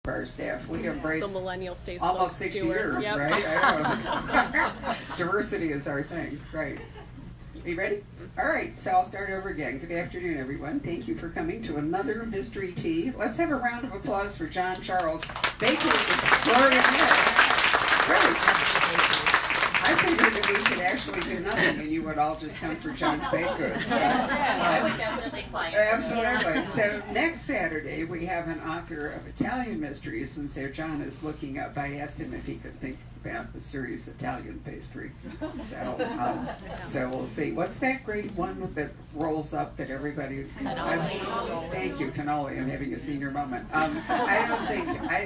our staff. We embrace the millennial Facebook almost 60 years, Yep. right? I know. Diversity is our thing, right? Are you ready? All right, so I'll start over again. Good afternoon, everyone. Thank you for coming to another Mystery Tea. Let's have a round of applause for John Charles Baker extraordinaire. Right. I figured that we could actually do nothing and you would all just come for John's baked goods. I would definitely fly. Absolutely. So next Saturday we have an author of Italian mysteries, and so John is looking up. I asked him if he could think about the series Italian pastry. So we'll see. What's that great one that rolls up that everybody? Thank you, cannoli. I'm having a senior moment. I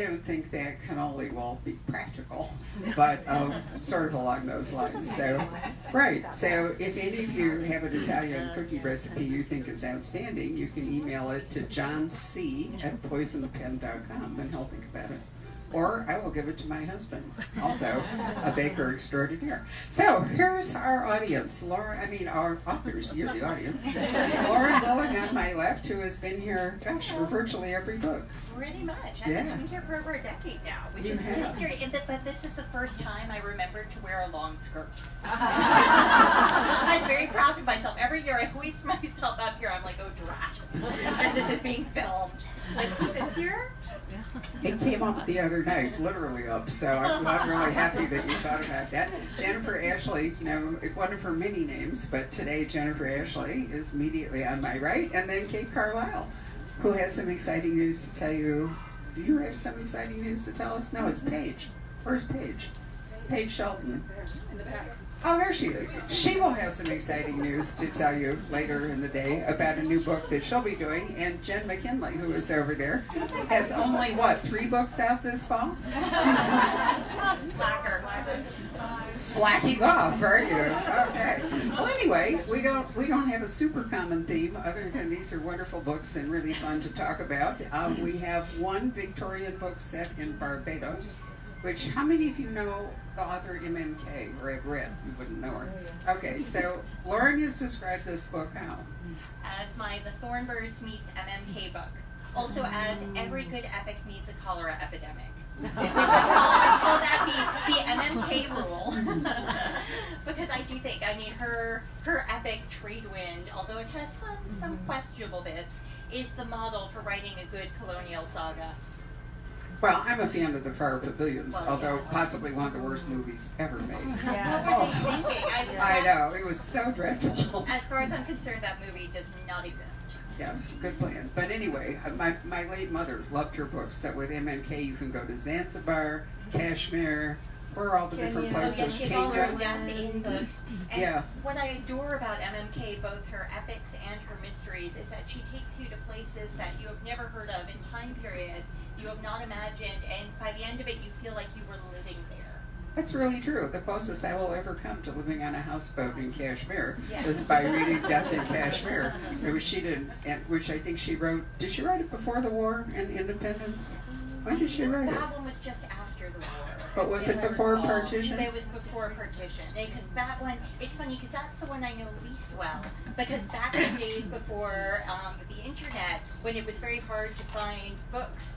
don't think that cannoli will be practical, but sort of along those lines. So, right. So if any of you have an Italian cookie recipe you think is outstanding, you can email it to johnc@poisonpen.com and he'll think about it. Or I will give it to my husband, also a baker extraordinaire. So here's our audience. Our authors, you're the audience. Lauren Willig on my left, who has been here, for virtually every book. Pretty much. I've been coming here for over a decade now, which is really scary. But this is the first time I remembered to wear a long skirt. I'm very proud of myself. Every year I hoist myself up here. I'm like, oh, drat. And this is being filmed. But this year, it came up the other night, literally up, so I'm really happy that you thought about that. Jennifer Ashley, one of her many names, but today Jennifer Ashley is immediately on my right, and then Kate Carlisle, who has some exciting news to tell you. Do you have some exciting news to tell us? No, it's Paige. Where's Paige? Paige Shelton. in the back. Oh, there she is. She will have some exciting news to tell you later in the day about a new book that she'll be doing. And Jen McKinley, who is over there, has only, 3 books out this fall? Slacker. Slacking off, are you? Okay. Well, anyway, we don't have a super common theme other than these are wonderful books and really fun to talk about. We have one Victorian book set in Barbados, which, how many of you know the author MMK, or have read? You wouldn't know her. Okay, so Lauren has described this book how? As The Thornbirds meets MMK book. Also as every good epic needs a cholera epidemic. We call that the MMK rule. Because I do think, her epic Trade Wind, although it has some questionable bits, is the model for writing a good colonial saga. Well, I'm a fan of the Fire Pavilions, although possibly one of the worst movies ever made. Yeah. What were they thinking? I know, it was so dreadful. As far as I'm concerned, that movie does not exist. Yes, good plan. But anyway, my late mother loved her books. So with MMK, you can go to Zanzibar, Kashmir, where are all the different places? Oh, yeah, she's all her death in books. And what I adore about MMK, both her epics and her mysteries, is that she takes you to places that you have never heard of in time periods you have not imagined, and by the end of it, you feel like you were living there. That's really true. The closest I will ever come to living on a houseboat in Kashmir is by reading Death in Kashmir, which I think she wrote. Did she write it before the war and independence? When did she write it? That one was just after the war. But was it before partition? It was before partition. Because that one, it's funny because that's the one I know least well. Because back in the days before the internet, when it was very hard to find books,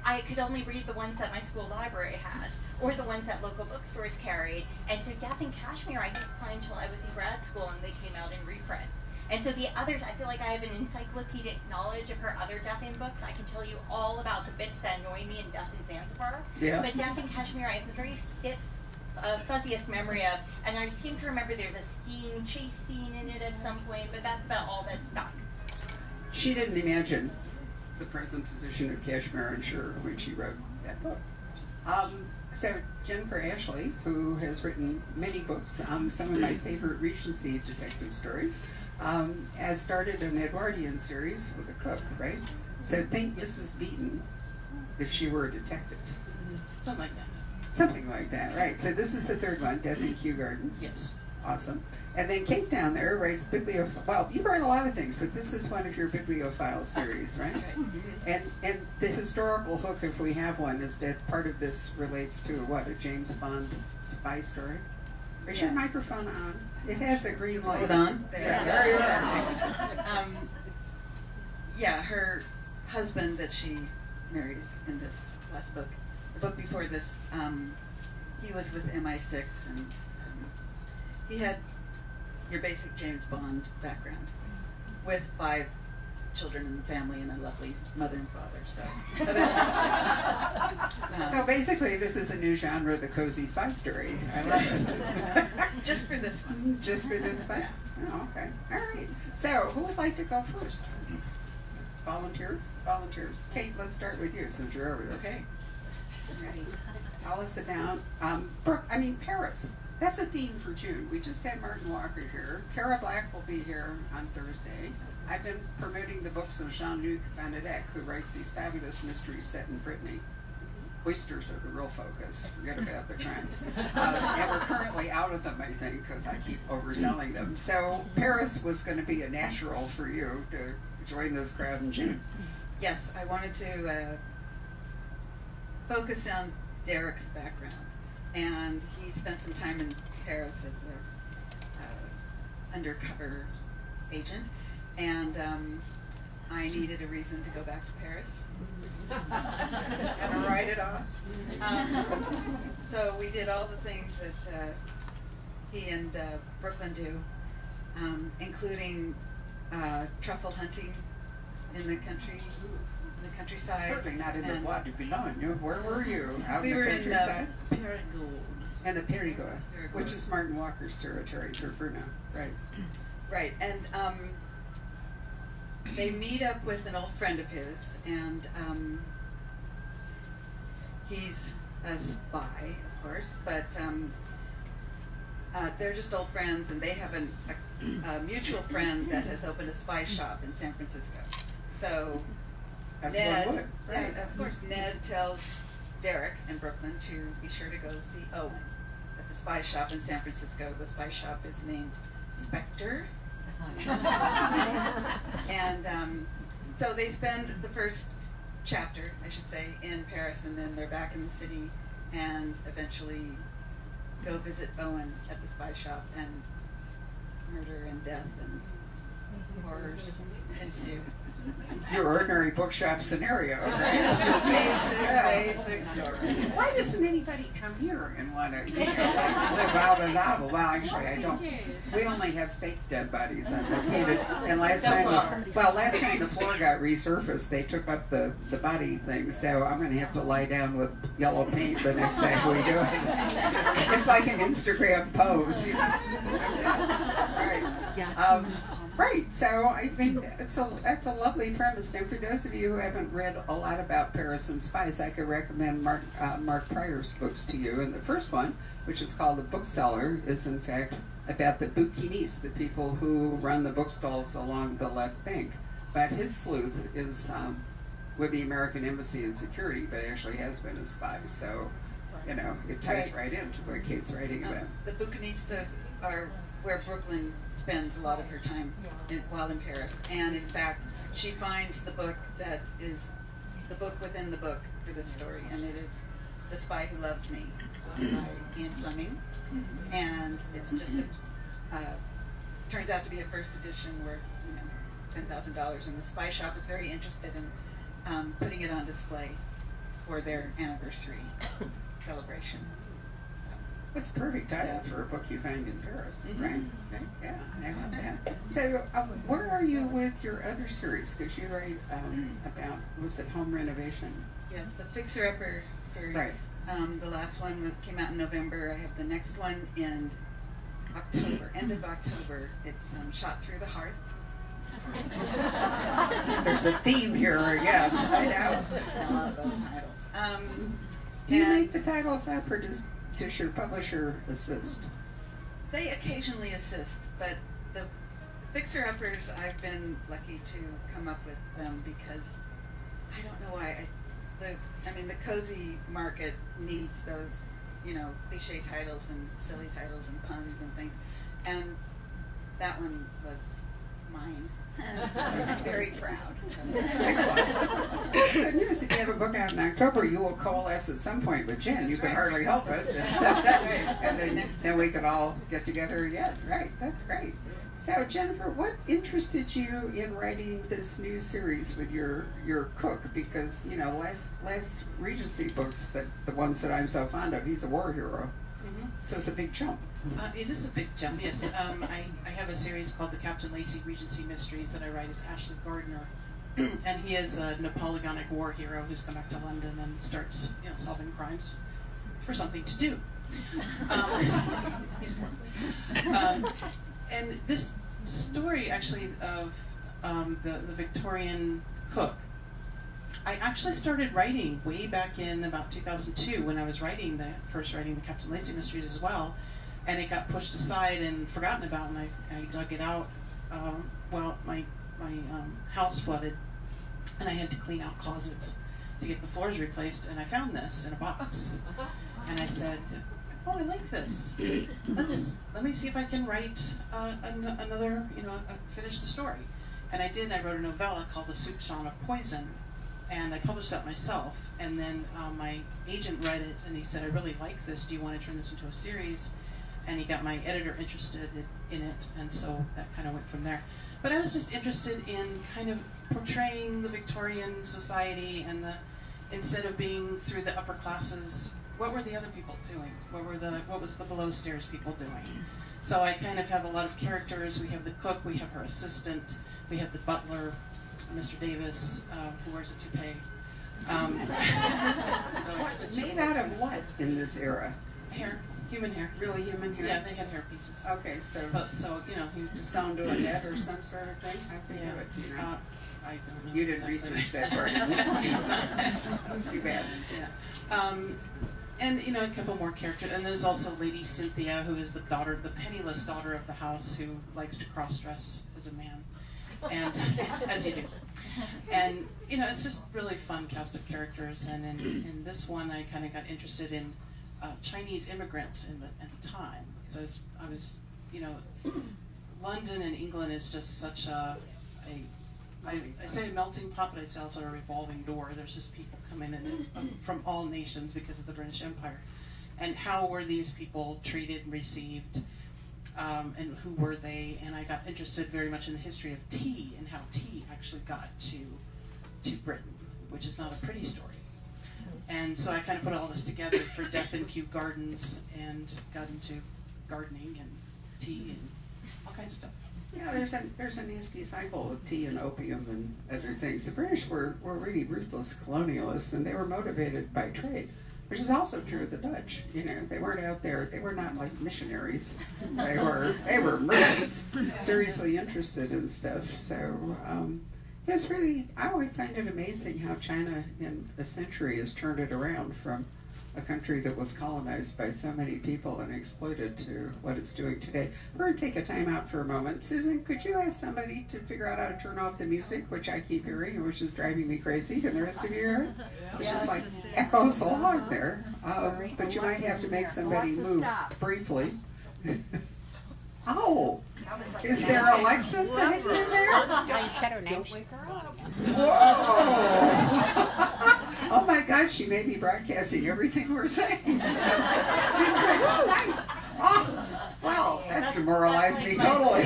I could only read the ones that my school library had, or the ones that local bookstores carried. And so Death in Kashmir I didn't find until I was in grad school and they came out in reprints. And so the others, I feel like I have an encyclopedic knowledge of her other Death in books. I can tell you all about the bits that annoy me in Death in Zanzibar. Yeah. But Death in Kashmir I have the very fuzziest memory of, and I seem to remember there's a skiing chase scene in it at some point, but that's about all that stuck. She didn't imagine the present position of Kashmir, I'm sure, when she wrote that book. So Jennifer Ashley, who has written many books, some of my favorite Regency detective stories, has started an Edwardian series with a cook, right? So think Mrs. Beaton if she were a detective. Something like that. Something like that, right. So this is the third one, Death in Kew Gardens. Yes. Awesome. And then Kate down there writes well, you write a lot of things, but this is one of your bibliophile series, right? That's right. And the historical hook, if we have one, is that part of this relates to a James Bond spy story? Is your microphone on? It has a green light. Is it on? There you are. Yeah, her husband that she Marys in this last book. The book before this, he was with MI6, and he had your basic James Bond background with 5 children in the family and a lovely mother and father. So, So basically, this is a new genre, the cozy spy story. I love it. just for this one. Just for this one? Oh, okay. All right. So, who would like to go first? Volunteers? Volunteers. Kate, let's start with you since you're over there. Okay. Ready. Tell us about Paris. That's a theme for June. We just had Martin Walker here. Cara Black will be here on Thursday. I've been promoting the books of Jean-Luc Vanadek, who writes these fabulous mysteries set in Brittany. Oysters are the real focus. Forget about the crime. And we're currently out of them, I think, because I keep overselling them. So Paris was going to be a natural for you to join this crowd in June. Yes, I wanted to focus on Derek's background. And he spent some time in Paris as an undercover agent. And I needed a reason to go back to Paris and write it off. So we did all the things that he and Brooklyn do, including truffle hunting in the countryside. Certainly not in the Bois de Boulogne. Where were you? Out We in were the in countryside? Périgord. And the Périgord, which is Martin Walker's territory for Bruno, right? Right, and they meet up with an old friend of his, and he's a spy, of course, but they're just old friends, and they have a mutual friend that has opened a spy shop in San Francisco. So As Ned, one would, right? yeah, of course, Ned tells Derek and Brooklyn to be sure to go see Owen at the spy shop in San Francisco. The spy shop is named Spectre. And so they spend the first chapter, I should say, in Paris, and then they're back in the city and eventually go visit Owen at the spy shop, and murder and death and horrors ensue. Your ordinary bookshop scenario, right? Basic story. Why doesn't anybody come here and want to live out a novel? Well, actually, I don't. We only have fake dead bodies unlocated. And last time the floor got resurfaced, they took up the body thing. So I'm going to have to lie down with yellow paint the next time we do it. It's like an Instagram pose. You know? Right. Right. So I mean, that's a lovely premise. Now, for those of you who haven't read a lot about Paris and Spice, I could recommend Mark Pryor's books to you. And the first one, which is called The Bookseller, is in fact about the bouquinistes, the people who run the bookstalls along the left bank. But his sleuth is with the American Embassy and Security, but actually has been a spy. So, you know, it ties right into what Kate's writing about. The bouquinistas are where Brooklyn spends a lot of her time while in Paris. And in fact, she finds the book that is the book within the book for this story, and it is The Spy Who Loved Me by Ian Fleming. And it's just turns out to be a first edition worth, $10,000, and the spy shop is very interested in putting it on display for their anniversary celebration. That's a perfect title for a book you find in Paris, right? Okay. Yeah, I love that. So, where are you with your other series? Because you write about, was it home renovation? Yes, the Fixer Upper series. Right. The last one came out in November. I have the next one in October, end of October. It's Shot Through the Hearth. There's a theme here again. I know. I love those titles. Do you make the titles up, or does your publisher assist? They occasionally assist, but the Fixer Uppers, I've been lucky to come up with them because I don't know why. The cozy market needs those, cliche titles and silly titles and puns and things, and that one was mine. I'm very proud. Excellent. That's good news. If you have a book out in October, you will coalesce at some point with Jen. You That's can right. hardly help it. And then we could all get together again. Right. That's great. So, Jennifer, what interested you in writing this new series with your cook? Because, you know, last Regency books, the ones that I'm so fond of, he's a war hero. Mm-hmm. So it's a big jump. It is a big jump, yes. I have a series called the Captain Lacey Regency Mysteries that I write as Ashley Gardner. And he is a Napoleonic war hero who's come back to London and starts, you know, solving crimes for something to do. He's born. And this story, actually, of the Victorian cook, I actually started writing way back in about 2002 when I was first writing the Captain Lacey Mysteries as well, and it got pushed aside and forgotten about, and I dug it out. My house flooded, and I had to clean out closets to get the floors replaced, and I found this in a box, and I said, "Oh, I like this. Let me see if I can write another, finish the story." And I did. I wrote a novella called The Soupçon of Poison, and I published that myself. And then my agent read it, and he said, "I really like this. Do you want to turn this into a series?" And he got my editor interested in it, and so that kind of went from there. But I was just interested in kind of portraying the Victorian society, and instead of being through the upper classes, what were the other people doing? What was the below stairs people doing? So I kind of have a lot of characters. We have the cook, we have her assistant, we have the butler, Mr. Davis, who wears a toupee. Made out of what in this era? Hair, human hair. Really human hair? Yeah, they had hair pieces. Okay, so He was sewn to a net or some sort of thing? How'd they do it? You know? I don't know. You didn't exactly. research that part. Too bad. Yeah. And a couple more characters, and there's also Lady Cynthia, who is the penniless daughter of the house, who likes to cross-dress as a man, and as you do. And it's just really fun cast of characters. And in this one, I kind of got interested in Chinese immigrants at the time, because I was London and England is just such I say a melting pot, but I say also a revolving door. There's just people coming in from all nations because of the British Empire. And how were these people treated and received? And who were they? And I got interested very much in the history of tea and how tea actually got to Britain, which is not a pretty story. And so I kind of put all this together for Death in Kew Gardens and got into gardening and tea and all kinds of stuff. Yeah, there's a nasty cycle of tea and opium and other things. The British were really ruthless colonialists, and they were motivated by trade, which is also true of the Dutch. They weren't out there. They were not like missionaries. They were merchants, seriously interested in stuff. So it's really, I always find it amazing how China in a century has turned it around from a country that was colonized by so many people and exploited to what it's doing today. We're going to take a time out for a moment. Susan, could you ask somebody to figure out how to turn off the music, which I keep hearing, and which is driving me crazy? Can the rest of you hear it? It's just like echoes along there. But you might have to make somebody move briefly. Oh! Is there Alexa sitting in there? I said her name. She's Whoa! Oh my God, she may be broadcasting everything we're saying. Secret sight. Oh, well, that's demoralized me totally.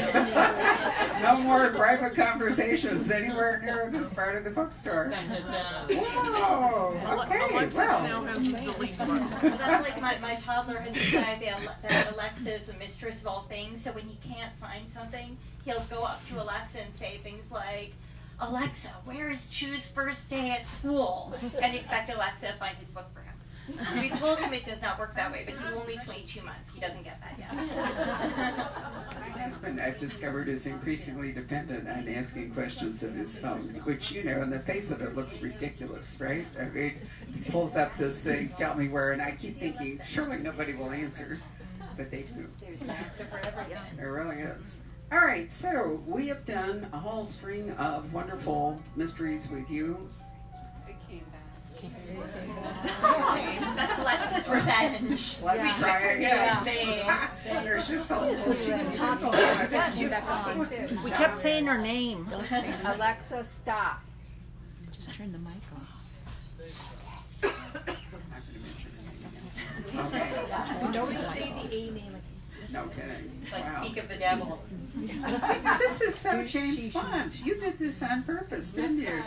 No more private conversations anywhere near this part of the bookstore. Whoa, okay, Alexis now well. has the delete button. Well, that's like my toddler has decided that Alexa is the mistress of all things, so when he can't find something, he'll go up to Alexa and say things like, "Alexa, where is Chu's first day at school?" and expect Alexa to find his book for him. We told him it does not work that way, but he's only 22 months. He doesn't get that yet. My husband, I've discovered, is increasingly dependent on asking questions of his phone, which, in the face of it looks ridiculous, right? I mean, he pulls up this thing, tell me where, and I keep thinking, surely nobody will answer, but they do. There's an answer for everything. There really is. All right, so we have done a whole string of wonderful mysteries with you. That's Alexa's was revenge. Let's We try took her again. name. There's just so She was talking. Yeah, she was talking too. We kept saying her name. Alexa, stop. Just turn the mic off. Okay. Nobody say the A name. No kidding. It's like Wow. speak of the devil. This is so James Bond. You did this on purpose, didn't you? Oh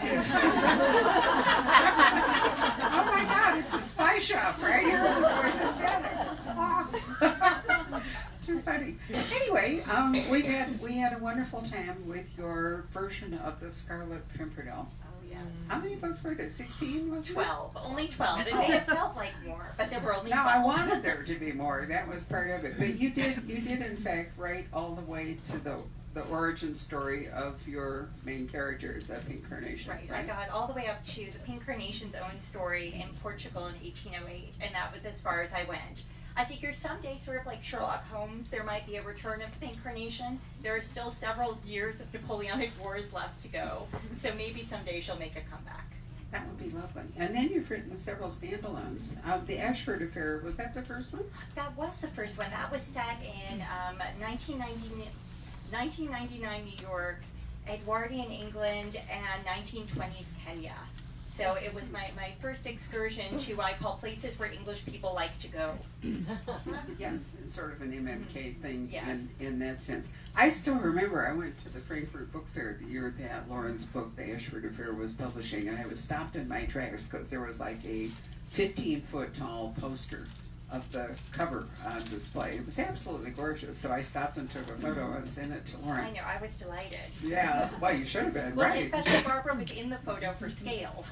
my God, it's a spy shop right here in the Boys and Feathers. Too funny. Anyway, we had a wonderful time with your version of the Scarlet Pimpernel. Oh yeah. How many books were there? 16, was it? 12, only 12. It may have felt like more, but there were only No, 12. I wanted there to be more. That was part of it. But you did in fact write all the way to the origin story of your main character, the Pink Carnation. Right, I got all the way up to the Pink Carnation's own story in Portugal in 1808, and that was as far as I went. I figure someday, sort of like Sherlock Holmes, there might be a return of the Pink Carnation. There are still several years of Napoleonic Wars left to go, so maybe someday she'll make a comeback. That would be lovely. And then you've written several standalones. The Ashford Affair, was that the first one? That was the first one. That was set in 1999 New York, Edwardian England, and 1920s Kenya. So it was my first excursion to what I call places where English people like to go. Yes, it's sort of an MMK thing Yes. in that sense. I still remember I went to the Frankfurt Book Fair the year that Lauren's book, The Ashford Affair, was publishing, and I was stopped in my tracks because there was like a 15-foot tall poster of the cover on display. It was absolutely gorgeous, so I stopped and took a photo and sent it to Lauren. I know, I was delighted. Yeah, well, you should have been, Well, right? especially Barbara was in the photo for scale.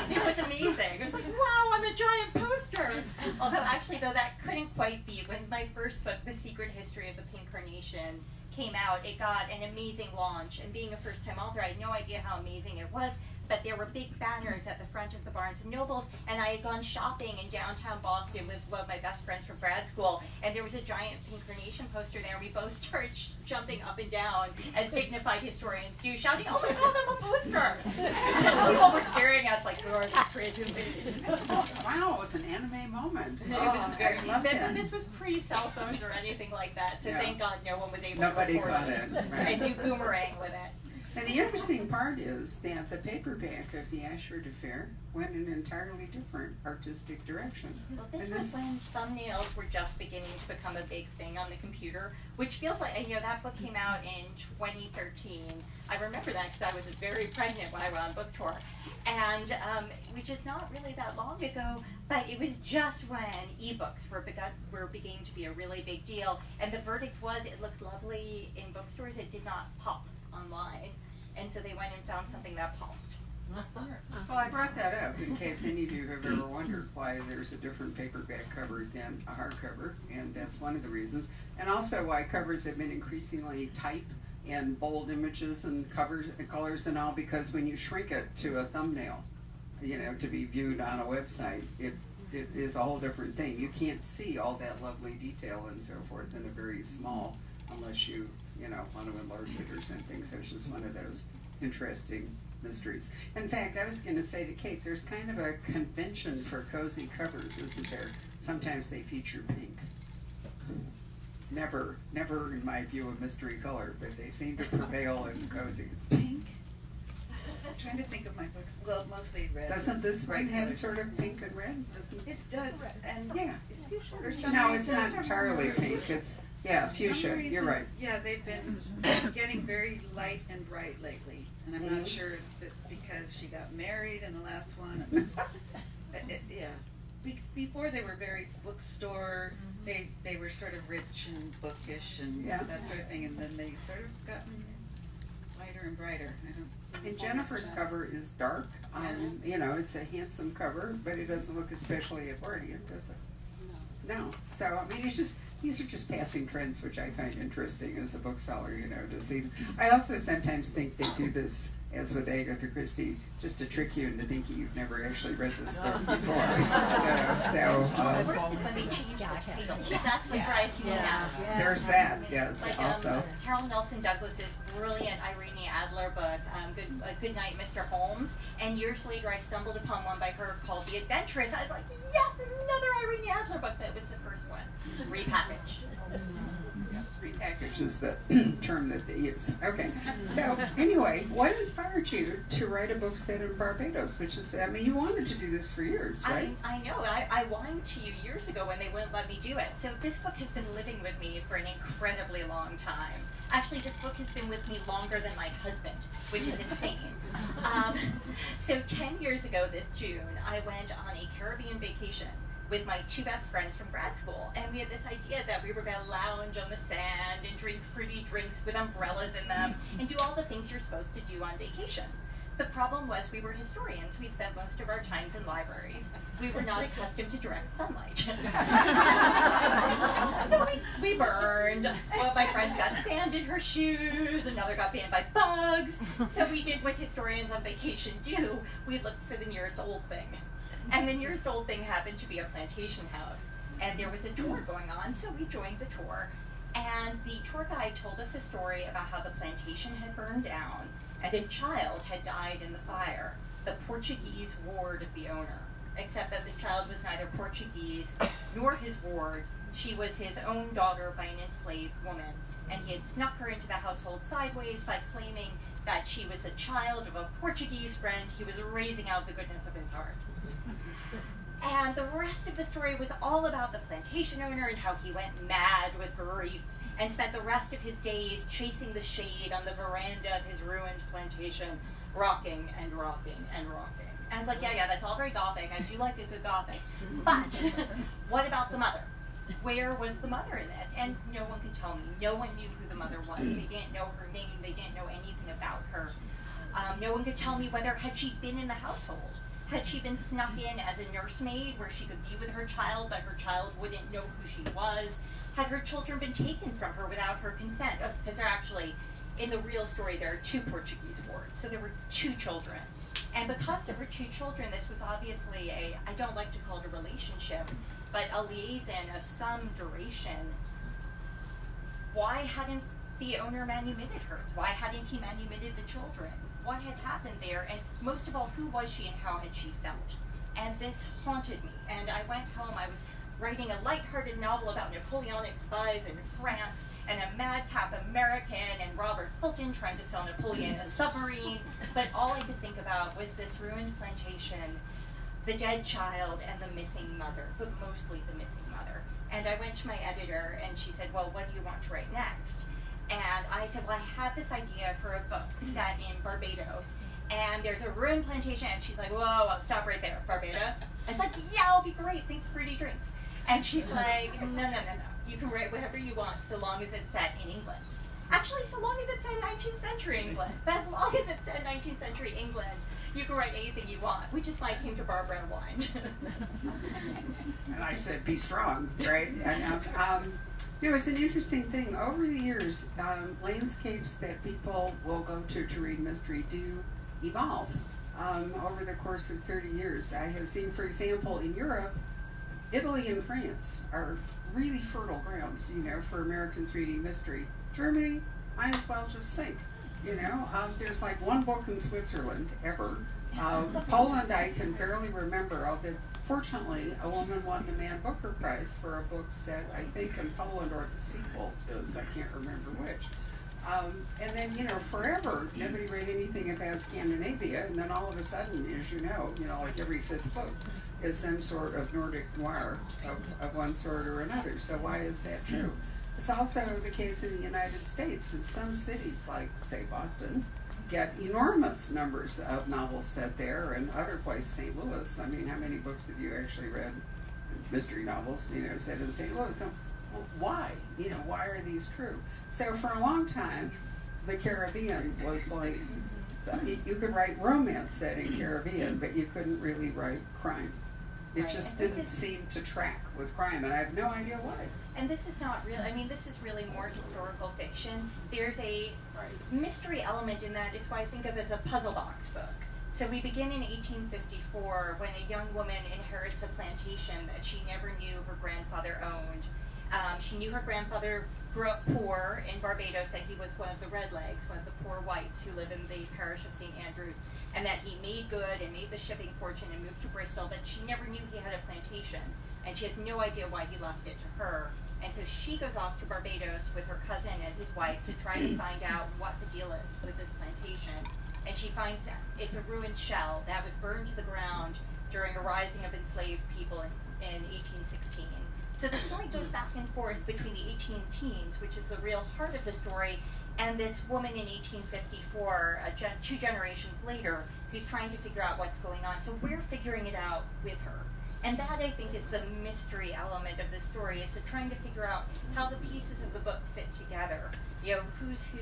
It was amazing. It was like, wow, I'm a giant poster. Although actually, though, that couldn't quite be. When my first book, The Secret History of the Pink Carnation, came out, it got an amazing launch. And being a first-time author, I had no idea how amazing it was. But there were big banners at the front of the Barnes and Nobles, and I had gone shopping in downtown Boston with one of my best friends from grad school, and there was a giant Pink Carnation poster there, and we both started jumping up and down as dignified historians do, shouting, "Oh my God, I'm a poster!" And people were staring at us like, "You're this crazy lady." Wow, it was an anime moment. It was very. I love But that. this was pre-cell phones or anything like that, so Yeah. thank God no one was able Nobody to record caught it, right. and do boomerang with it. And the interesting part is that the paperback of the Ashford Affair went in an entirely different artistic direction. Well, this And was when thumbnails were just beginning to become a big thing on the computer, which feels like, and, that book came out in 2013. I remember that because I was very pregnant when I went on book tour. And which is not really that long ago, but it was just when ebooks were beginning to be a really big deal. And the verdict was it looked lovely in bookstores, it did not pop online. And so they went and found something that popped. Well, I brought that up in case any of you have ever wondered why there's a different paperback cover than a hardcover, and that's one of the reasons. And also why covers have been increasingly type and bold images and covers and colors and all, because when you shrink it to a thumbnail, to be viewed on a website, it is a whole different thing. You can't see all that lovely detail and so forth in a very small, unless you want to enlarge it or something. So it's just one of those interesting mysteries. In fact, I was going to say to Kate, there's kind of a convention for cozy covers, isn't there? Sometimes they feature pink. Never in my view a mystery color, but they seem to prevail in cozies. Pink? I'm trying to think of my books. Well, mostly red. Doesn't this one have covers. sort of pink and red? Doesn't It does, and Yeah. for some No, it's reason- not entirely pink. It's fuchsia. some reason, You're right. Yeah, they've been getting very light and bright lately, and I'm not sure if it's because she got married in the last one. It was, yeah. Before they were very bookstore. They were sort of rich and bookish and Yeah. that sort of thing, and then they sort of gotten lighter and brighter. I don't. And Jennifer's cover is dark. It's a handsome cover, but it doesn't look especially Edwardian, does it? No. So I mean, these are just passing trends, which I find interesting as a bookseller, to see. I also sometimes think they do this as with Agatha Christie, just to trick you into thinking you've never actually read this book before. The worst is when they change the title. That surprised me. Yeah. There's that, yes, Like also. Carol Nelson Douglas's brilliant Irene Adler book, Good Night, Mr. Holmes. And years later, I stumbled upon one by her called The Adventuress. I was like, yes, another Irene Adler book. That was the first one, repackaged. Yes, repackage is the term that they use. Okay, so anyway, what inspired you to write a book set in Barbados? Which is, I mean, you wanted to do this for years, right? I know. I whined to you years ago when they wouldn't let me do it. So this book has been living with me for an incredibly long time. Actually, this book has been with me longer than my husband, which is insane. So 10 years ago this June, I went on a Caribbean vacation with my two best friends from grad school, and we had this idea that we were going to lounge on the sand and drink fruity drinks with umbrellas in them and do all the things you're supposed to do on vacation. The problem was we were historians. We spent most of our times in libraries. We were not accustomed to direct sunlight. So we burned. One of my friends got sand in her shoes. Another got bitten by bugs. So we did what historians on vacation do. We looked for the nearest old thing. And the nearest old thing happened to be a plantation house. And there was a tour going on, so we joined the tour. And the tour guide told us a story about how the plantation had burned down and a child had died in the fire, the Portuguese ward of the owner. Except that this child was neither Portuguese nor his ward. She was his own daughter by an enslaved woman. And he had snuck her into the household sideways by claiming that she was a child of a Portuguese friend he was raising out of the goodness of his heart. And the rest of the story was all about the plantation owner and how he went mad with grief and spent the rest of his days chasing the shade on the veranda of his ruined plantation, rocking and rocking and rocking. And I was like, yeah, that's all very gothic. I do like a good gothic. But what about the mother? Where was the mother in this? And no one could tell me. No one knew who the mother was. They didn't know her name. They didn't know anything about her. No one could tell me whether had she been in the household. Had she been snuck in as a nursemaid where she could be with her child, but her child wouldn't know who she was? Had her children been taken from her without her consent? Because they're actually, in the real story, there are two Portuguese wards, so there were two children. And because there were two children, this was obviously I don't like to call it a relationship, but a liaison of some duration. Why hadn't the owner manumitted her? Why hadn't he manumitted the children? What had happened there? And most of all, who was she and how had she felt? And this haunted me. And I went home, I was writing a lighthearted novel about Napoleonic spies in France and a madcap American and Robert Fulton trying to sell Napoleon a submarine. But all I could think about was this ruined plantation, the dead child, and the missing mother, but mostly the missing mother. And I went to my editor and she said, well, what do you want to write next? And I said, well, I have this idea for a book set in Barbados. And there's a ruined plantation. And she's like, whoa, stop right there. Barbados? I was like, yeah, it'll be great. Think fruity drinks. And she's like, no. You can write whatever you want so long as it's set in England. Actually, so long as it's set in 19th century England. But as long as it's set in 19th century England, you can write anything you want, which is why I came to Barbara and Wine. And I said, be strong, right? And, you know, it's an interesting thing. Over the years, landscapes that people will go to read mystery do evolve over the course of 30 years. I have seen, for example, in Europe, Italy and France are really fertile grounds, you know, for Americans reading mystery. Germany, might as well just sink, you know. There's like one book in Switzerland ever. Poland, I can barely remember, although fortunately a woman won the Man Booker Prize for a book set, I think, in Poland, or the sequel is, I can't remember which. And then, you know, forever, nobody read anything about Scandinavia, and then all of a sudden, as you know, like every fifth book is some sort of Nordic noir of one sort or another. So why is that true? It's also the case in the United States. In some cities, like, say, Boston, get enormous numbers of novels set there, and other places, St. Louis. I mean, how many books have you actually read, mystery novels, you know, set in St. Louis? So, well, why? You know, why are these true? So for a long time, the Caribbean was like, you could write romance set in Caribbean, but you couldn't really write crime. It Right, just and this didn't is- seem to track with crime, and I have no idea why. And this is not real. I mean, this is really more historical fiction. There's a mystery element in that. It's what I think of as a puzzle box book. So we begin in 1854 when a young woman inherits a plantation that she never knew her grandfather owned. She knew her grandfather grew up poor in Barbados, that he was one of the redlegs, one of the poor whites who live in the parish of St. Andrews, and that he made good and made the shipping fortune and moved to Bristol, but she never knew he had a plantation, and she has no idea why he left it to her. And so she goes off to Barbados with her cousin and his wife to try to find out what the deal is with this plantation. And she finds out it's a ruined shell that was burned to the ground during a rising of enslaved people in 1816. So the story goes back and forth between the 18 teens, which is the real heart of the story, and this woman in 1854, two generations later, who's trying to figure out what's going on. So we're figuring it out with her. And that, I think, is the mystery element of the story, is trying to figure out how the pieces of the book fit together. You know, who's who,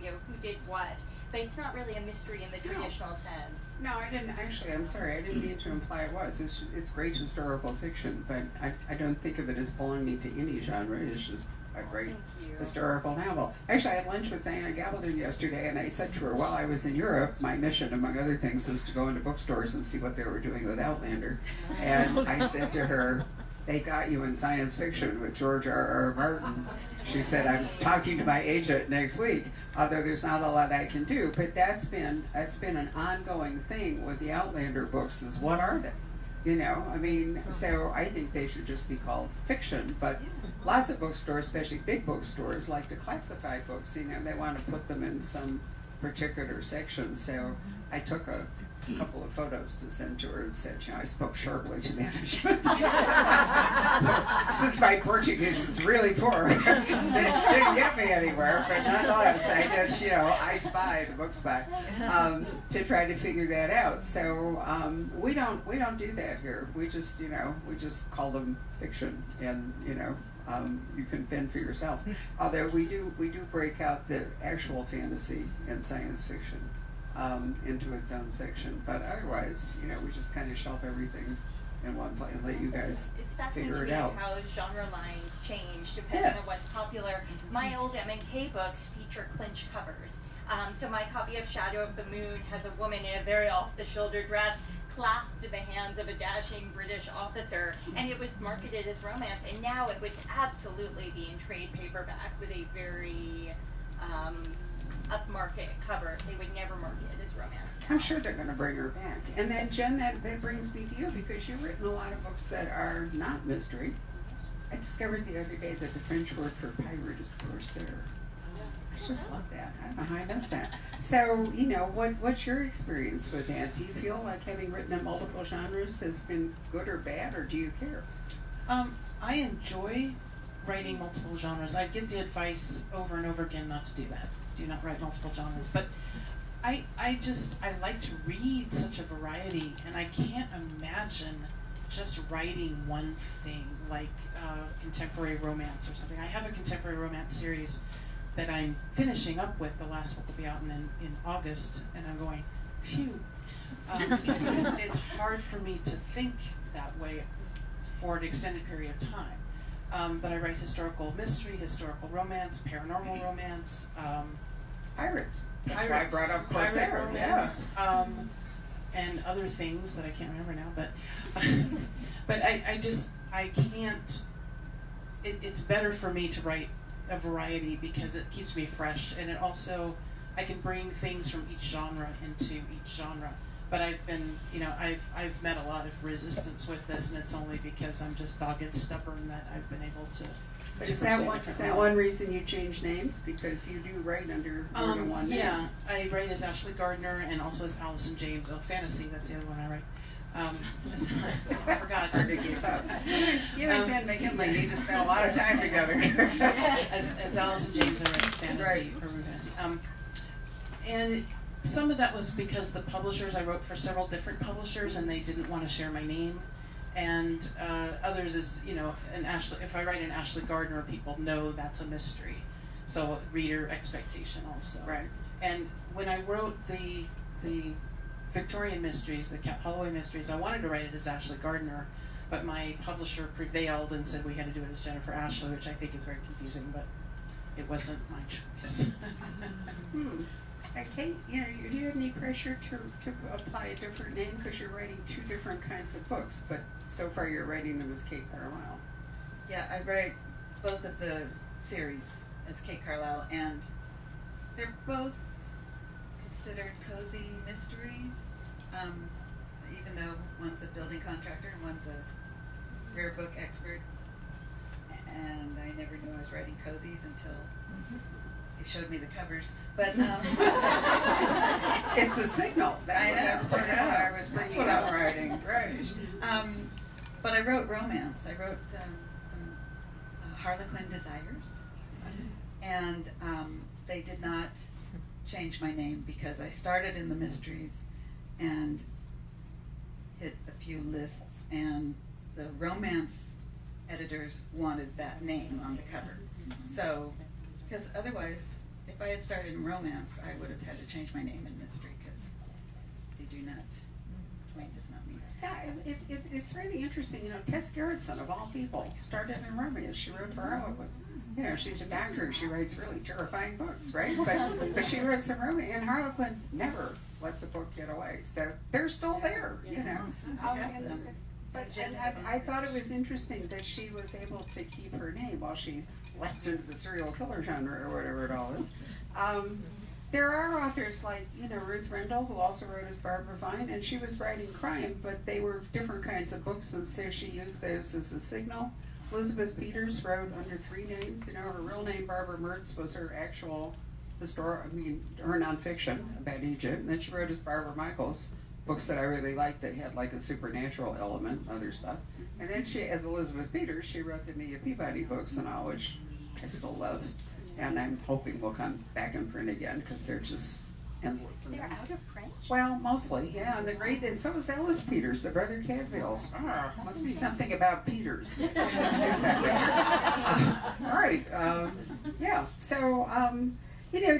you know, who did what. But it's not really a mystery in the traditional sense. No, I didn't actually. I'm sorry. I didn't mean to imply it was. It's great historical fiction, but I don't think of it as belonging to any genre. It's just a great Thank you. historical novel. Actually, I had lunch with Diana Gabaldon yesterday, and I said to her, while I was in Europe, my mission, among other things, was to go into bookstores and see what they were doing with Outlander. And I said to her, they got you in science fiction with George R.R. Martin. She said, I'm talking to my agent next week, although there's not a lot I can do. But that's been an ongoing thing with the Outlander books, is what are they? You know, I mean, so I think they should just be called fiction, but lots of bookstores, especially big bookstores, like to classify books. You know, they want to put them in some particular section. So I took a couple of photos to send to her and said, you know, I spoke sharply to management. Since my Portuguese is really poor, it didn't get me anywhere, but nonetheless, I did, you know, I spy, the book spy, to try to figure that out. So we don't do that here. We just, you know, we just call them fiction, and, you know, you can fend for yourself. Although we do break out the actual fantasy and science fiction into its own section, but otherwise, you know, we just kind of shelf everything in one place and let you guys It's fascinating figure to it me out. how genre lines change depending Yeah. on what's popular. My old M&K books feature clinched covers. So my copy of Shadow of the Moon has a woman in a very off-the-shoulder dress clasped in the hands of a dashing British officer, and it was marketed as romance, and now it would absolutely be in trade paperback with a very upmarket cover. They would never market it as romance now. I'm sure they're going to bring her back. And then, Jen, that brings me to you, because you've written a lot of books that are not mystery. I discovered the other day that the French word for pirate is corsair. I just love that. I don't know how I missed that. So, you know, what's your experience with that? Do you feel like having written in multiple genres has been good or bad, or do you care? I enjoy writing multiple genres. I get the advice over and over again not to do that. Do not write multiple genres. But I like to read such a variety, and I can't imagine just writing one thing like contemporary romance or something. I have a contemporary romance series that I'm finishing up with. The last book will be out in August, and I'm going, phew. Because it's hard for me to think that way for an extended period of time. But I write historical mystery, historical romance, paranormal romance, Pirates. That's why I brought up corsair. pirate romance, and other things that I can't remember now. But I can't. It's better for me to write a variety because it keeps me fresh, and it also I can bring things from each genre into each genre. But I've been, you know, I've met a lot of resistance with this, and it's only because I'm just dogged and stubborn that I've been able to. Is that one reason you changed names? Because you do write under more than one name. Yeah, I write as Ashley Gardner and also as Allison James. Oh, fantasy, that's the other one I write. I forgot. Hard to keep up. You and Jen McKinley need to spend a lot of time together. as Allison James, I write fantasy, urban fantasy. And some of that was because the publishers, I wrote for several different publishers, and they didn't want to share my name. And others is, you know, if I write an Ashley Gardner, people know that's a mystery. So reader expectation also. Right. And when I wrote the Victorian mysteries, the Holloway mysteries. I wanted to write it as Ashley Gardner, but my publisher prevailed and said we had to do it as Jennifer Ashley, which I think is very confusing, but it wasn't my choice. Kate, you know, do you have any pressure to apply a different name because you're writing two different kinds of books, but so far you're writing them as Kate Carlisle? Yeah, I write both of the series as Kate Carlisle, and they're both considered cozy mysteries, even though one's a building contractor and one's a rare book expert. And I never knew I was writing cozies until they showed me the covers. But It's a signal. That's part of what I was That's bringing what up. I'm writing. Right. But I wrote romance. I wrote some Harlequin Desires, and they did not change my name because I started in the mysteries and hit a few lists, and the romance editors wanted that name on the cover. So, because otherwise, if I had started in romance, I would have had to change my name in mystery because they do not. Twain does not mean. Yeah, it's really interesting. You know, Tess Gerritsen, of all people, started in romance. She wrote for Harlequin. You know, she's a doctor and she writes really terrifying books, right? But she wrote some romance, and Harlequin never lets a book get away. So they're still there, you know. I thought it was interesting that she was able to keep her name while she left into the serial killer genre or whatever it all is. There are authors like, you know, Ruth Rendell, who also wrote as Barbara Vine, and she was writing crime, but they were different kinds of books, and so she used those as a signal. Elizabeth Peters wrote under 3 names. You know, her real name, Barbara Mertz, was her actual her nonfiction about Egypt, and then she wrote as Barbara Michaels, books that I really liked that had like a supernatural element and other stuff. And then she, as Elizabeth Peters, she wrote the Mia Peabody books and all, which I still love. And I'm hoping will come back in print again because they're just endless. They're out of print? Well, mostly, yeah. And the great, and so is Ellis Peters, the brother Cadvilles. Must be something about Peters. There's that there. All right. Yeah. So, you know,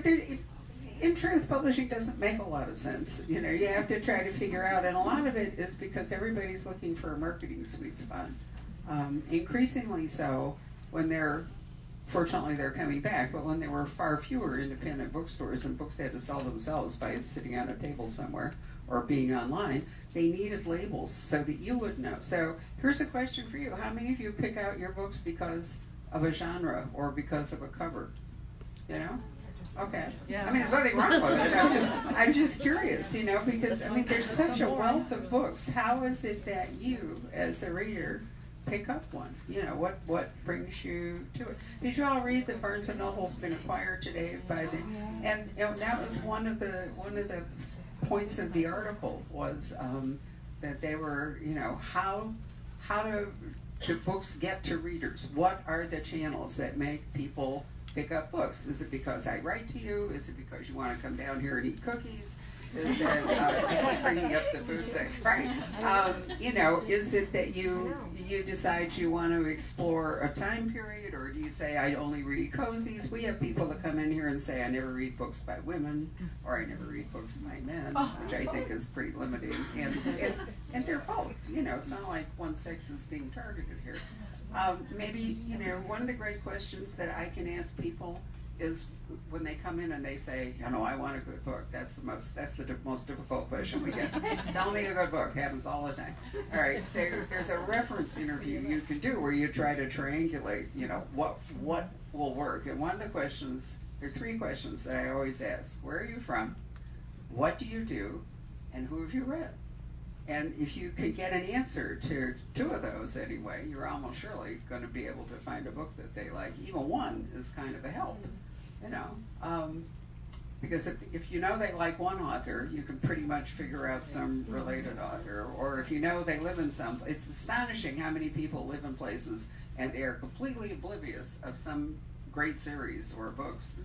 in truth, publishing doesn't make a lot of sense. You know, you have to try to figure out, and a lot of it is because everybody's looking for a marketing sweet spot. Increasingly so when fortunately they're coming back, but when there were far fewer independent bookstores and books had to sell themselves by sitting on a table somewhere or being online, they needed labels so that you would know. So here's a question for you. How many of you pick out your books because of a genre or because of a cover? You know? Okay. Yeah. I mean, there's nothing wrong with it. I'm just curious, you know, because I mean, there's such a wealth of books. How is it that you, as a reader, pick up one? You know, what brings you to it? Did you all read that Barnes and Noble's been acquired today by the? And you know, that was one of the points of the article was that they were, you know, how do books get to readers? What are the channels that make people pick up books? Is it because I write to you? Is it because you want to come down here and eat cookies? Is that I keep bringing up the food thing, right? You know, is it that you decide you want to explore a time period, or do you say I only read cozies? We have people that come in here and say I never read books by women, or I never read books by men, which I think is pretty limiting. And they're both. You know, it's not like one sex is being targeted here. Maybe, you know, one of the great questions that I can ask people is when they come in and they say, you know, I want a good book. That's the most difficult question we get. Sell me a good book. Happens all the time. All right, so there's a reference interview you can do where you try to triangulate, you know, what will work. And one of the questions, there are 3 questions that I always ask. Where are you from? What do you do? And who have you read? And if you can get an answer to 2 of those anyway, you're almost surely going to be able to find a book that they like. Even one is kind of a help, you know. Because if you know they like one author, you can pretty much figure out some related author. Or if you know they live in some, it's astonishing how many people live in places and they are completely oblivious of some great series or books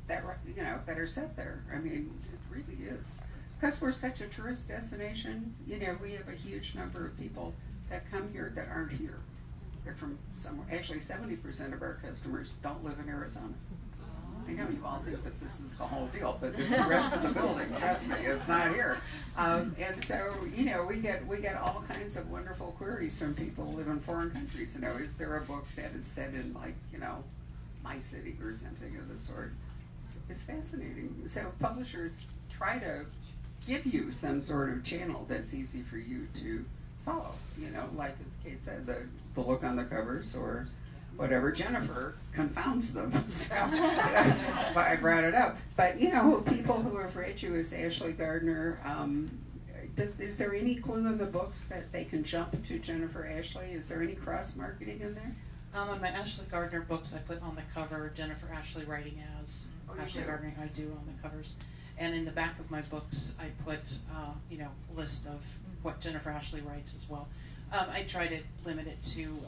that, you know, that are set there. I mean, it really is. Because we're such a tourist destination, you know, we have a huge number of people that come here that aren't here. They're from somewhere. Actually, 70% of our customers don't live in Arizona. I know you all think that this is the whole deal, but this is the rest of the building. Trust me, it's not here. And so, you know, we get all kinds of wonderful queries from people who live in foreign countries. You know, is there a book that is set in, like, you know, my city or something of the sort? It's fascinating. So publishers try to give you some sort of channel that's easy for you to follow. You know, like as Kate said, the look on the covers or whatever. Jennifer confounds them, so that's why I brought it up. But you know, people who have read you as Ashley Gardner, is there any clue in the books that they can jump to Jennifer Ashley? Is there any cross marketing in there? On my Ashley Gardner books, I put on the cover Jennifer Ashley writing as Ashley Gardner. I do on the covers, and in the back of my books, I put you know, a list of what Jennifer Ashley writes as well. I try to limit it to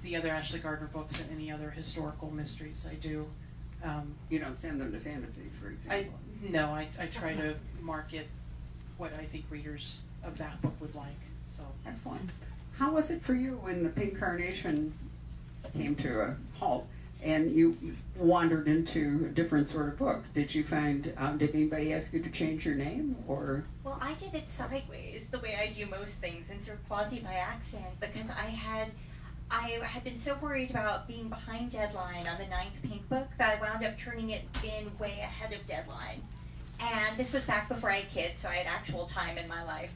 the other Ashley Gardner books and any other historical mysteries I do. You don't send them to fantasy, for example. I try to market what I think readers of that book would like. So Excellent. How was it for you when the Pink Carnation came to a halt and you wandered into a different sort of book? Did you find, did anybody ask you to change your name, or? Well, I did it sideways, the way I do most things, and sort of quasi by accident, because I had been so worried about being behind deadline on the 9th Pink book that I wound up turning it in way ahead of deadline. And this was back before I had kids, so I had actual time in my life.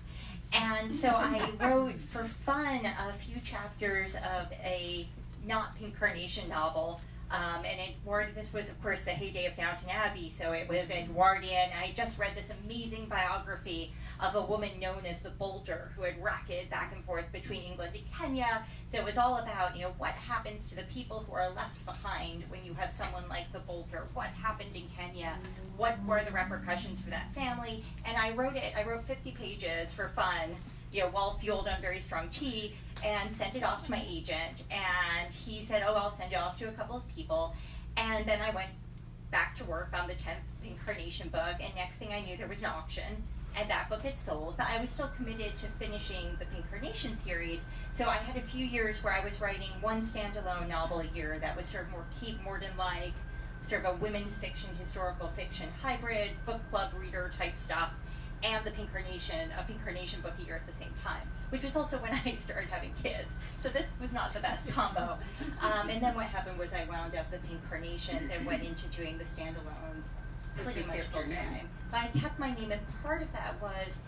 And so I wrote for fun a few chapters of a not Pink Carnation novel. This was, of course, the heyday of Downton Abbey, so it was Edwardian. I just read this amazing biography of a woman known as the Boulder, who had racketed back and forth between England and Kenya. So it was all about, you know, what happens to the people who are left behind when you have someone like the Boulder. What happened in Kenya? What were the repercussions for that family? And I wrote 50 pages for fun, you know, while fueled on very strong tea, and sent it off to my agent. And he said, oh, I'll send it off to a couple of people. And then I went back to work on the 10th Pink Carnation book, and next thing I knew, there was an auction, and that book had sold. But I was still committed to finishing the Pink Carnation series, so I had a few years where I was writing one standalone novel a year that was sort of more Kate Morden-like, sort of a women's fiction, historical fiction hybrid, book club reader type stuff, and a Pink Carnation book a year at the same time, which was also when I started having kids. So this was not the best combo. And then what happened was I wound up the Pink Carnations and went into doing the standalones pretty much full time. But I kept my name, and part of that was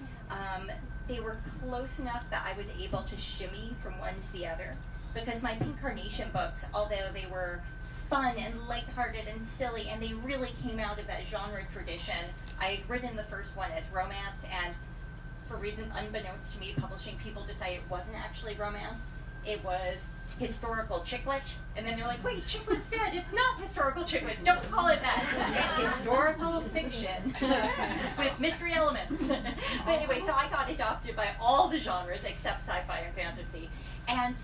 they were close enough that I was able to shimmy from one to the other. Because my Pink Carnation books, although they were fun and lighthearted and silly, and they really came out of that genre tradition. I had written the first one as romance, and for reasons unbeknownst to me, publishing people decided it wasn't actually romance. It was historical chick lit, and then they're like, wait, chick lit's dead. It's not historical chick lit. Don't call it that. It's historical fiction with mystery elements. But anyway, so I got adopted by all the genres except sci-fi and fantasy. And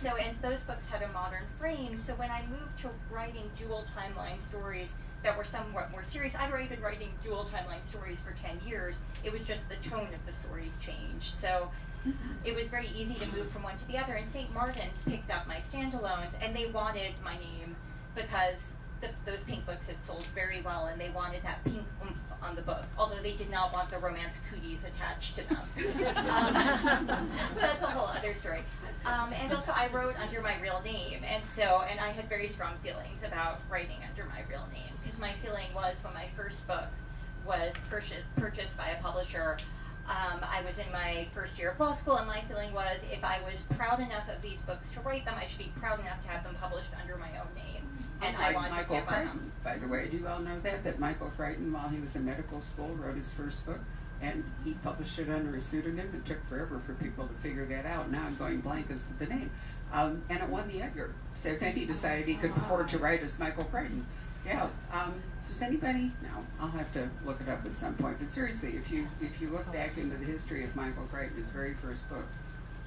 those books had a modern frame, so when I moved to writing dual timeline stories that were somewhat more serious, I'd already been writing dual timeline stories for 10 years, it was just the tone of the stories changed. So it was very easy to move from one to the other, and St. Martin's picked up my standalones, and they wanted my name because those pink books had sold very well, and they wanted that pink oomph on the book, although they did not want the romance cooties attached to them. But that's a whole other story. And also I wrote under my real name, and I had very strong feelings about writing under my real name, because my feeling was when my first book was purchased by a publisher, I was in my first year of law school, and my feeling was if I was proud enough of these books to write them, I should be proud enough to have them published under my own name. And I wanted to stand by them. By the way, do you all know that Michael Crichton, while he was in medical school, wrote his first book, and he published it under a pseudonym. It took forever for people to figure that out. Now I'm going blank as to the name. And it won the Edgar. So then he decided he could afford to write as Michael Crichton. Yeah. Does anybody? No, I'll have to look it up at some point. But seriously, if you look back into the history of Michael Crichton, his very first book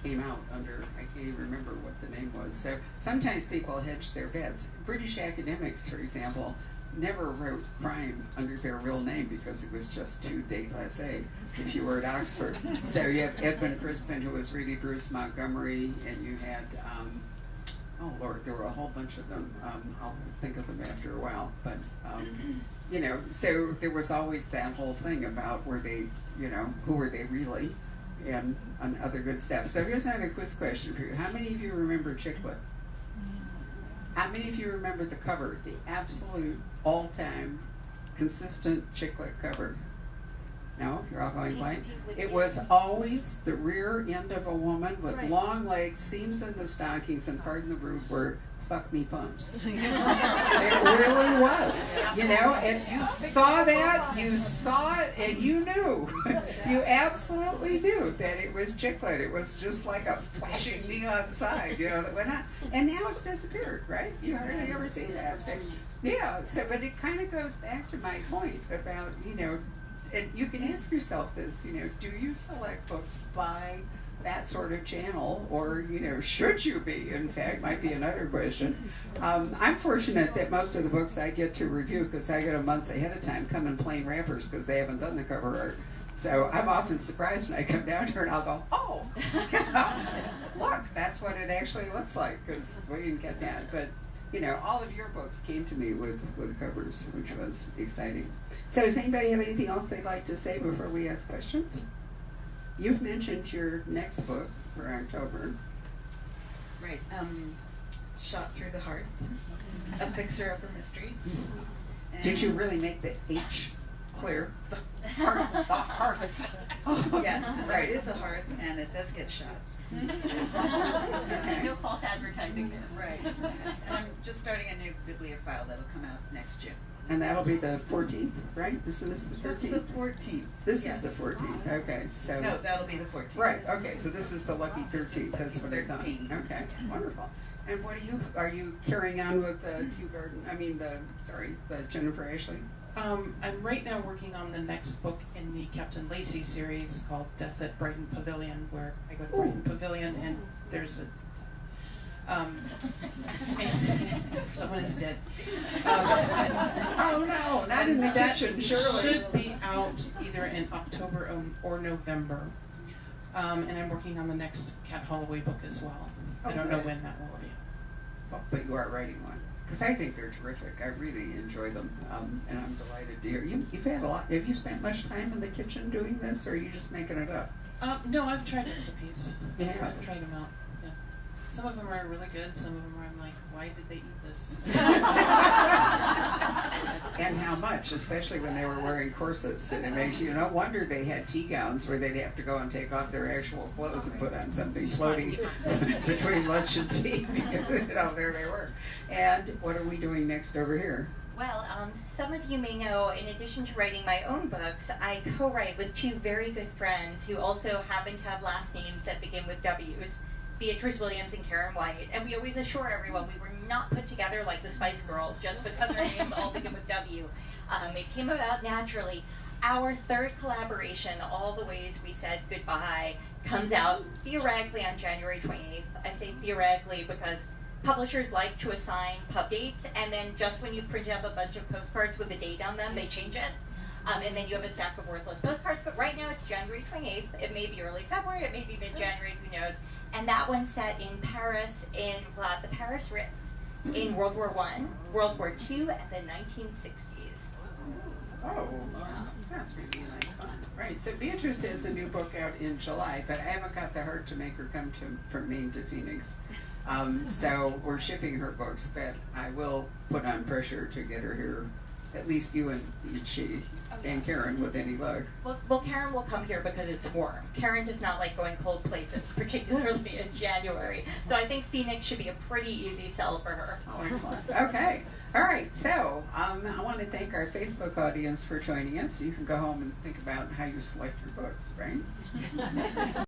came out under, I can't even remember what the name was. So sometimes people hedge their bets. British academics, for example, never wrote crime under their real name because it was just too déclassé if you were at Oxford. So you have Edmund Crispin, who was really Bruce Montgomery, and you had, oh Lord, there were a whole bunch of them. I'll think of them after a while, but you know, so there was always that whole thing about were they, you know, who were they really, and other good stuff. So here's another quiz question for you. How many of you remember Chicklet? How many of you remember the cover, the absolute all-time consistent Chicklet cover? No, you're all going blank. It was always the rear end of a woman with long legs, seams in the stockings, and pardon the rude word, fuck me pumps. It really was, you know, and you saw that, you saw it, and you knew. You absolutely knew that it was Chicklet. It was just like a flashing neon sign, you know, that went on. And now it's disappeared, right? You hardly ever see that. So, yeah, so, but it kind of goes back to my point about, you know, and you can ask yourself this, you know, do you select books by that sort of channel, or, you know, should you be, in fact, might be another question. I'm fortunate that most of the books I get to review, because I get them months ahead of time, come in plain wrappers because they haven't done the cover art. So I'm often surprised when I come down here and I'll go, oh, look, that's what it actually looks like, because we didn't get that. But, you know, all of your books came to me with covers, which was exciting. So does anybody have anything else they'd like to say before we ask questions? You've mentioned your next book for October. Right. Shot Through the Hearth, a fixer-upper mystery. Did you really make the H clear? The hearth. Yes, right. It is a hearth, and it does get shot. No false advertising there. Right. And I'm just starting a new bibliophile that'll come out next June. And that'll be the 14th, right? Isn't this the 13th? That's the 14th. This Yes. is the 14th. Okay, so. No, that'll be the 14th. Right. Okay, so this is the lucky 13th. That's what I thought. 13. Okay, wonderful. And what are you carrying on with the Kew Garden? I mean, the Jennifer Ashley. I'm right now working on the next book in the Captain Lacey series called Death at Brighton Pavilion, where I go to Brighton Pavilion and there's a someone is dead. Oh no, not in the That kitchen, surely. should be out either in October or November. And I'm working on the next Cat Holloway book as well. I don't know Okay. when that will be. Well, but you are writing one. Because I think they're terrific. I really enjoy them. And I'm delighted to hear. You've had a lot. Have you spent much time in the kitchen doing this, or are you just making it up? No, I've tried recipes. Yeah. I've tried them out. Yeah. Some of them are really good. Some of them I'm like, why did they eat this? And how much, especially when they were wearing corsets. And it makes you no wonder they had tea gowns where they'd have to go and take off their actual clothes and put on something floating between lunch and tea. You know, there they were. And what are we doing next over here? Well, some of you may know, in addition to writing my own books, I co-write with two very good friends who also happen to have last names that begin with W's, Beatrice Williams and Karen White. And we always assure everyone we were not put together like the Spice Girls just because our names all begin with W. It came about naturally. Our third collaboration, All the Ways We Said Goodbye, comes out theoretically on January 28th. I say theoretically because publishers like to assign pub dates, and then just when you've printed up a bunch of postcards with a date on them, they change it. And then you have a stack of worthless postcards, but right now it's January 28th. It may be early February, it may be mid-January, who knows. And that one's set in Paris, in the Paris Ritz, in World War I, World War II, and the 1960s. Oh, sounds really like fun. Right, so Beatrice has a new book out in July, but I haven't got the heart to make her come from Maine to Phoenix. So we're shipping her books, but I will put on pressure to get her here. At least you and she and Karen with any luck. Well, Karen will come here because it's warm. Karen does not like going cold places, particularly in January. So I think Phoenix should be a pretty easy sell for her. Oh, excellent. Okay. All right. So I want to thank our Facebook audience for joining us. You can go home and think about how you select your books, right?